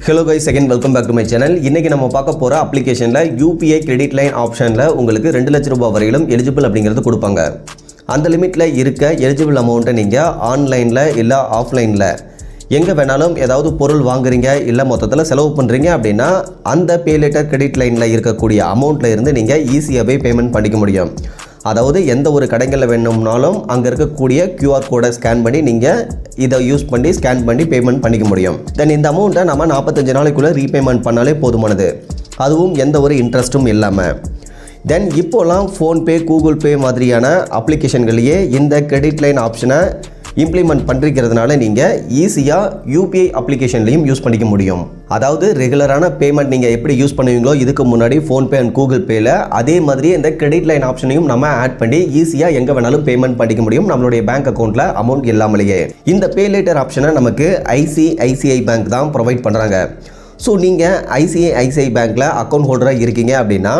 Hello guys, again welcome back to my channel. இன்னைக்கு நம்ம பார்க்க போற அப்ளிகேஷன்ல UPI கிரெடிட் லைன் ஆப்ஷன்ல உங்களுக்கு 2 லட்சம் ரூபாய் வரையிலும் எலிஜிபிள் அப்படிங்கிறது கொடுப்பாங்க. அந்த லிமிட்ல இருக்க எலிஜிபிள் அமௌண்ட்டை நீங்க ஆன்லைன்ல இல்ல ஆஃப்லைன்ல எங்க வேணாலும் ஏதாவது பொருள் வாங்குறீங்க இல்ல மொத்தத்துல செலவு பண்றீங்க அப்படினா அந்த பே லேட்டர் கிரெடிட் லைன்ல இருக்கக்கூடிய அமௌண்ட்ல இருந்து நீங்க ஈஸியாவே பேமெண்ட் பண்ணிக்க முடியும். அதாவது எந்த ஒரு கடைகளில் வேணும்னாலும் அங்கே இருக்கக்கூடிய QR கோடை ஸ்கேன் பண்ணி நீங்கள் இதை யூஸ் பண்ணி ஸ்கேன் பண்ணி பேமெண்ட் பண்ணிக்க முடியும். தென் இந்த அமௌண்ட்டை நம்ம 45 நாளைக்குள்ளே ரீபேமெண்ட் பண்ணாலே போதுமானது, அதுவும் எந்த ஒரு இன்ட்ரெஸ்ட்டும் இல்லாமல். தென் இப்போலாம் ஃபோன்பே, கூகுள் பே மாதிரியான அப்ளிகேஷன்களையே இந்த கிரெடிட் லைன் ஆப்ஷனை இம்ப்ளிமெண்ட் பண்ணிக்கிறதுனால நீங்கள் ஈஸியாக UPI அப்ளிகேஷன்லையும் யூஸ் பண்ணிக்க முடியும். அதாவது ரெகுலரான பேமெண்ட் நீங்கள் எப்படி யூஸ் பண்ணுவீங்களோ இதுக்கு முன்னாடி ஃபோன்பே அண்ட் கூகுள் பேயில், அதே மாதிரி இந்த கிரெடிட் லைன் ஆப்ஷனையும் நம்ம ஆட் பண்ணி ஈஸியாக எங்கே வேணாலும் பேமெண்ட் பண்ணிக்க முடியும் நம்மளுடைய பேங்க் அக்கௌண்ட்டில் அமௌண்ட் இல்லாமலேயே. இந்த பே லேட்டர் ஆப்ஷனை நமக்கு ICICI பேங்க் தான் ப்ரொவைட் பண்ணுறாங்க. ஸோ நீங்கள் ICICI பேங்க்கில் அக்கௌண்ட் ஹோல்டராக இருக்கீங்க அப்படின்னா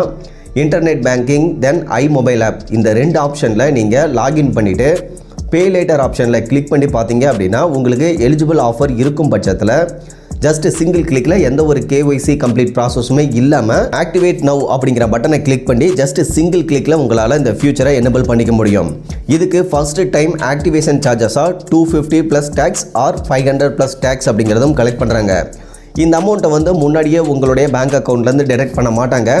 இன்டர்நெட் பேங்கிங் தென் iMobile ஆப் இந்த 2 ஆப்ஷனில் நீங்கள் லாகின் பண்ணிவிட்டு பே லேட்டர் ஆப்ஷனில் கிளிக் பண்ணி பார்த்தீங்க அப்படின்னா உங்களுக்கு எலிஜிபிள் ஆஃபர் இருக்கும் பட்சத்தில் ஜஸ்ட் சிங்கிள் கிளிக்கில் எந்த ஒரு KYC கம்ப்ளீட் ப்ராசஸுமே இல்லாமல் ஆக்டிவேட் நவ் அப்படிங்கிற பட்டனை கிளிக் பண்ணி ஜஸ்ட் சிங்கிள் கிளிக்கில் உங்களால் இந்த ஃபியூச்சரை எனேபிள் பண்ணிக்க முடியும். இதுக்கு ஃபர்ஸ்ட் டைம் ஆக்டிவேஷன் சார்ஜஸாக 250 plus tax or 500 plus tax அப்படிங்கிறதும் கலெக்ட் பண்ணுறாங்க. இந்த அமௌண்ட்டை வந்து முன்னாடியே உங்களுடைய பேங்க் அக்கௌண்ட்லேருந்து டிடெக்ட் பண்ண மாட்டாங்க.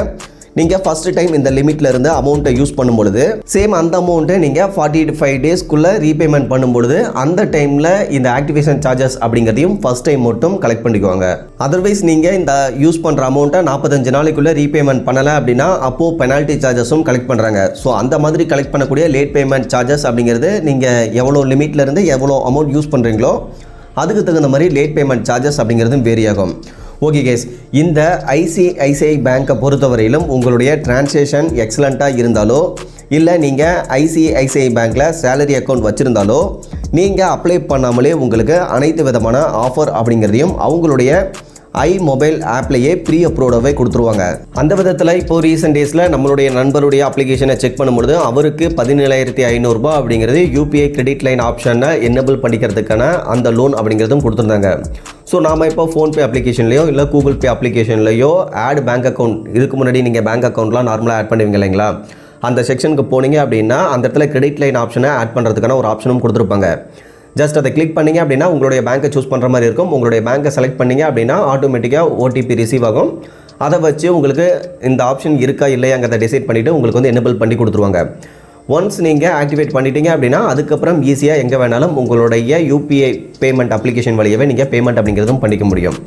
நீங்கள் ஃபஸ்ட்டு டைம் இந்த லிமிட்டில் இருந்து அமௌண்ட்டை யூஸ் பண்ணும்பொழுது சேம் அந்த அமௌண்ட்டை நீங்கள் 45 டேஸ்க்குள்ளே ரீபேமெண்ட் பண்ணும்பொழுது அந்த டைமில் இந்த ஆக்டிவேஷன் சார்ஜஸ் அப்படிங்கிறதையும் ஃபஸ்ட் டைம் மட்டும் கலெக்ட் பண்ணிக்குவாங்க. அதர்வைஸ் நீங்கள் இந்த யூஸ் பண்ணுற அமௌண்ட்டை 45 நாளைக்குள்ளே ரீபேமெண்ட் பண்ணலை அப்படின்னா அப்போது பெனால்ட்டி சார்ஜஸும் கலெக்ட் பண்ணுறாங்க. ஸோ அந்த மாதிரி கலெக்ட் பண்ணக்கூடிய லேட் பேமெண்ட் சார்ஜஸ் அப்படிங்கிறது நீங்கள் எவ்வளோ லிமிட்லேருந்து எவ்வளோ அமௌண்ட் யூஸ் பண்ணுறீங்களோ அதுக்கு தகுந்த மாதிரி லேட் பேமெண்ட் சார்ஜஸ் அப்படிங்கிறதும் வேரி ஆகும். ஓகே கேஸ், இந்த ICICI பேங்க்கை பொறுத்தவரையிலும் உங்களுடைய டிரான்சாக்ஷன் எக்ஸலண்ட்டாக இருந்தாலோ இல்லை நீங்கள் ICICI பேங்க்கில் சேலரி அக்கௌண்ட் வச்சுருந்தாலோ நீங்கள் அப்ளை பண்ணாமலே உங்களுக்கு அனைத்து விதமான ஆஃபர் அப்படிங்கிறதையும் அவங்களுடைய iMobile ஆப்லேயே ப்ரீ அப்ரூவ்டாகவே கொடுத்துருவாங்க. அந்த விதத்தில் இப்போ ரீசெண்ட் டேஸில் நம்மளுடைய நண்பருடைய அப்ளிகேஷனை செக் பண்ணும்பொழுது அவருக்கு 17,500 ரூபாய் அப்படிங்கிறது UPI கிரெடிட் லைன் ஆப்ஷனை எனேபிள் பண்ணிக்கிறதுக்கான அந்த லோன் அப்படிங்கிறதும் கொடுத்துருந்தாங்க. ஸோ நாம் இப்போ ஃபோன்பே அப்ளிகேஷன்லையோ இல்லை கூகுள் பே அப்ளிகேஷன்லையோ ஆட் பேங்க் அக்கௌண்ட், இதுக்கு முன்னாடி நீங்கள் பேங்க் அக்கௌண்ட்லாம் நார்மலாக ஆட் பண்ணுவீங்க இல்லைங்களா, அந்த செக்ஷனுக்கு போனீங்க அப்படின்னா அந்த இடத்துல கிரெடிட் லைன் ஆப்ஷனை ஆட் பண்ணுறதுக்கான ஒரு ஆப்ஷனும் கொடுத்துருப்பாங்க. ஜஸ்ட் அதை கிளிக் பண்ணிங்க அப்படின்னா உங்களுடைய பேங்க்கை சூஸ் பண்ணுற மாதிரி இருக்கும். உங்களுடைய பேங்க்கை செலக்ட் பண்ணிங்க அப்படின்னா ஆட்டோமேட்டிக்காக OTP ரிசீவ் ஆகும். அதை வச்சு உங்களுக்கு இந்த ஆப்ஷன் இருக்கா இல்லையாங்கிறத டிசைட் பண்ணிவிட்டு உங்களுக்கு வந்து எனேபிள் பண்ணி கொடுத்துருவாங்க. ஒன்ஸ் நீங்கள் ஆக்டிவேட் பண்ணிட்டீங்க அப்படின்னா அதுக்கப்புறம் ஈஸியாக எங்கே வேணாலும் உங்களுடைய UPI பேமெண்ட் அப்ளிகேஷன் வழியாகவே நீங்கள் பேமெண்ட் அப்படிங்கிறதும் பண்ணிக்க முடியும்.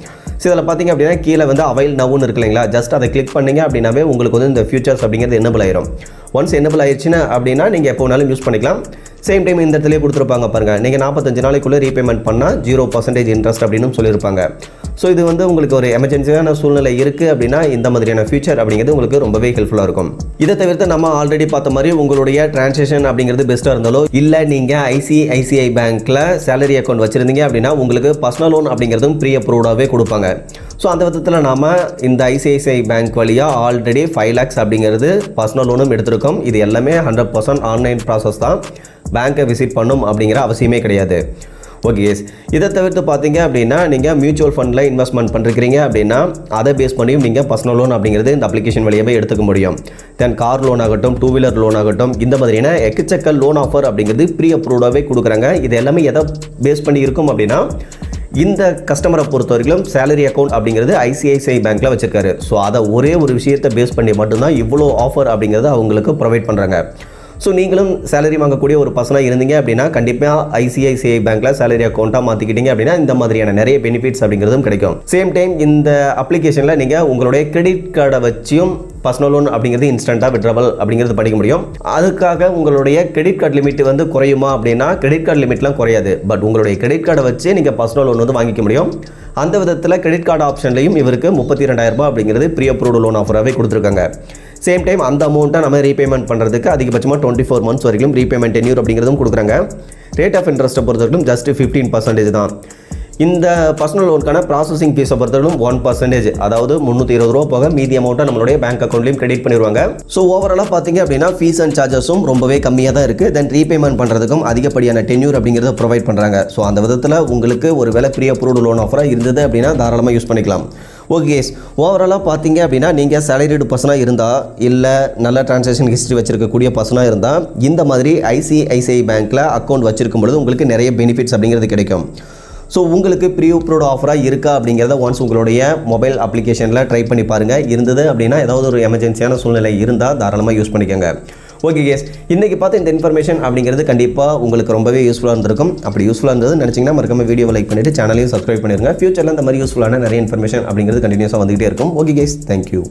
ஸோ இதில் பார்த்தீங்க அப்படின்னா கீழே வந்து அவைல் நவ்னு இருக்கு இல்லைங்களா, ஜஸ்ட் அதை கிளிக் பண்ணிங்க அப்படின்னாவே உங்களுக்கு வந்து இந்த ஃபியூச்சர்ஸ் அப்படிங்கிறது எனேபிள் ஆயிரும். ஒன்ஸ் எனேபிள் ஆயிடுச்சுன்னா அப்படின்னா நீங்கள் எப்போ வேணாலும் யூஸ் பண்ணிக்கலாம். சேம் டைம் இந்த இடத்துலேயே கொடுத்துருப்பாங்க பாருங்கள், நீங்கள் 45 நாளைக்குள்ளே ரீபேமெண்ட் பண்ணால் 0% இன்ட்ரெஸ்ட் அப்படின்னு சொல்லியிருப்பாங்க. ஸோ இது வந்து உங்களுக்கு ஒரு எமர்ஜென்சியான சூழ்நிலை இருக்குது அப்படின்னா இந்த மாதிரியான ஃபியூச்சர் அப்படிங்கிறது உங்களுக்கு ரொம்பவே ஹெல்ப்ஃபுல்லாக இருக்கும். இதை தவிர்த்து நம்ம ஆல்ரெடி பார்த்த மாதிரி உங்களுடைய டிரான்சாக்ஷன் அப்படிங்கிறது பெஸ்ட்டாக இருந்தாலோ இல்லை நீங்கள் ICICI பேங்க்கில் சேலரி அக்கௌண்ட் வச்சுருந்தீங்க அப்படின்னா உங்களுக்கு பர்சனல் லோன் அப்படிங்கிறதும் ப்ரீ அப்ரூவ்டாகவே கொடுப்பாங்க. ஸோ அந்த விதத்தில் நாம் இந்த ICICI பேங்க் வழியாக ஆல்ரெடி 5 lakhs அப்படிங்கிறது பர்சனல் லோனும் எடுத்திருக்கோம். இது எல்லாமே 100% ஆன்லைன் ப்ராசஸ் தான், பேங்க்கை விசிட் பண்ணும் அப்படிங்கிற அவசியமே கிடையாது. ஓகே எஸ், இதை தவிர்த்து பார்த்தீங்க அப்படின்னா நீங்கள் மியூச்சுவல் ஃபண்டில் இன்வெஸ்ட்மெண்ட் பண்ணுறீங்க அப்படின்னா அதை பேஸ் பண்ணியும் நீங்கள் பர்சனல் லோன் அப்படிங்கிறது இந்த அப்ளிகேஷன் வழியாகவே எடுத்துக்க முடியும். தென் கார் லோன் ஆகட்டும், 2 வீலர் லோன் ஆகட்டும், இந்த மாதிரியான எக்கச்சக்க லோன் ஆஃபர் அப்படிங்கிறது ப்ரீ அப்ரூவ்டாகவே கொடுக்குறாங்க. இது எல்லாமே எதை பேஸ் பண்ணி இருக்கும் அப்படின்னா இந்த கஸ்டமரை பொறுத்த வரைக்கும் சேலரி அக்கௌண்ட் அப்படிங்கிறது ICICI பேங்க்கில் வச்சுருக்காரு. ஸோ அதை ஒரே ஒரு விஷயத்தை பேஸ் பண்ணி மட்டும்தான் இவ்வளோ ஆஃபர் அப்படிங்கிறது அவங்களுக்கு ப்ரொவைட் பண்ணுறாங்க. ஸோ நீங்களும் சேலரி வாங்கக்கூடிய ஒரு பர்சனாக இருந்தீங்க அப்படின்னா கண்டிப்பாக ICICI பேங்க்கில் சேலரி அக்கௌண்ட்டாக மாற்றிக்கிட்டீங்க அப்படின்னா இந்த மாதிரியான நிறைய பெனிஃபிட்ஸ் அப்படிங்கிறதும் கிடைக்கும். சேம் டைம் இந்த அப்ளிகேஷனில் நீங்கள் உங்களுடைய கிரெடிட் கார்டை வச்சியும் பர்சனல் லோன் அப்படிங்கிறது இன்ஸ்டண்ட்டாக விட்ரவல் அப்படிங்கிறது படிக்க முடியும். அதுக்காக உங்களுடைய கிரெடிட் கார்டு லிமிட் வந்து குறையுமா அப்படின்னா கிரெடிட் கார்டு லிமிட்லாம் குறையாது. பட் உங்களுடைய கிரெடிட் கார்டை வச்சு நீங்கள் பர்சனல் லோன் வந்து வாங்கிக்க முடியும். அந்த விதத்தில் கிரெடிட் கார்டு ஆப்ஷன்லையும் இவருக்கு 32,000 ரூபாய் அப்படிங்கிறது ப்ரீ அப்ரூவ்டு லோன் ஆஃபராகவே கொடுத்துருக்காங்க. சேம் டைம் அந்த அமௌண்ட்டை நம்ம ரீபேமெண்ட் பண்ணுறதுக்கு அதிகபட்சமாக 24 months வரைக்கும் ரீபேமெண்ட் டென்யூர் அப்படிங்கிறதும் கொடுக்குறாங்க. ரேட் ஆஃப் இன்ட்ரெஸ்ட்டை பொறுத்தவரைக்கும் ஜஸ்ட் 15% தான். இந்த பர்சனல் லோனுக்கான ப்ராசஸிங் ஃபீஸை பொறுத்தவரைக்கும் 1%, அதாவது 320 ரூபா போக மீதி அமௌண்ட்டை நம்மளுடைய பேங்க் அக்கௌண்ட்லையும் கிரெடிட் பண்ணிடுவாங்க. ஸோ ஓவராலாக பார்த்தீங்க அப்படின்னா ஃபீஸ் அண்ட் சார்ஜஸும் ரொம்பவே கம்மியாக தான் இருக்குது. தென் ரீபேமெண்ட் பண்ணுறதுக்கும் அதிகப்படியான டென்யூர் அப்படிங்கிறத ப்ரொவைட் பண்ணுறாங்க. ஸோ அந்த விதத்தில் உங்களுக்கு ஒரு வேலை ப்ரீ அப்ரூவ்டு லோன் ஆஃபராக இருந்தது அப்படின்னா தாராளமாக யூஸ் பண்ணிக்கலாம். ஓகே, ஓவராலாக பார்த்தீங்க அப்படின்னா நீங்கள் சேலரிடு பர்சனாக இருந்தால் இல்லை நல்ல ட்ரான்சாக்ஷன் ஹிஸ்ட்ரி வச்சிருக்கக்கூடிய பர்சனாக இருந்தால் இந்த மாதிரி ஐசிஐசிஐ பேங்க்கில் அக்கௌண்ட் வச்சிருக்கும் பொழுது உங்களுக்கு நிறைய பெனிஃபிட்ஸ் அப்படிங்கிறது கிடைக்கும். ஸோ உங்களுக்கு ப்ரீ அப்ரூவ்டு ஆஃபராக இருக்கா அப்படிங்கிறத ஒன்ஸ் உங்களுடைய மொபைல் அப்ளிகேஷனில் ட்ரை பண்ணி பாருங்கள். இருந்தது அப்படின்னா ஏதாவது ஒரு எமர்ஜென்சியான சூழ்நிலை இருந்தால் தாராளமாக யூஸ் பண்ணிக்கோங்க. ஓகே கேஸ், இன்றைக்கி பார்த்து இந்த இன்ஃபர்மேஷன் அப்படிங்கிறது கண்டிப்பாக உங்களுக்கு ரொம்பவே யூஸ்ஃபுல்லாக இருந்திருக்கும். அப்படி யூஸ்ஃபுல்லாக இருந்தது நினச்சிங்கன்னா மறக்காம வீடியோவை லைக் பண்ணிவிட்டு சேனலையும் சப்ஸ்கிரைப் பண்ணிடுங்க. ஃபியூச்சரில் இந்த மாதிரி யூஸ்ஃபுல்லான நிறைய இன்ஃபர்மேஷன் அப்படிங்கிறது கண்டினியூஸாக வந்துகிட்டே இருக்கும். Okay case, thank you.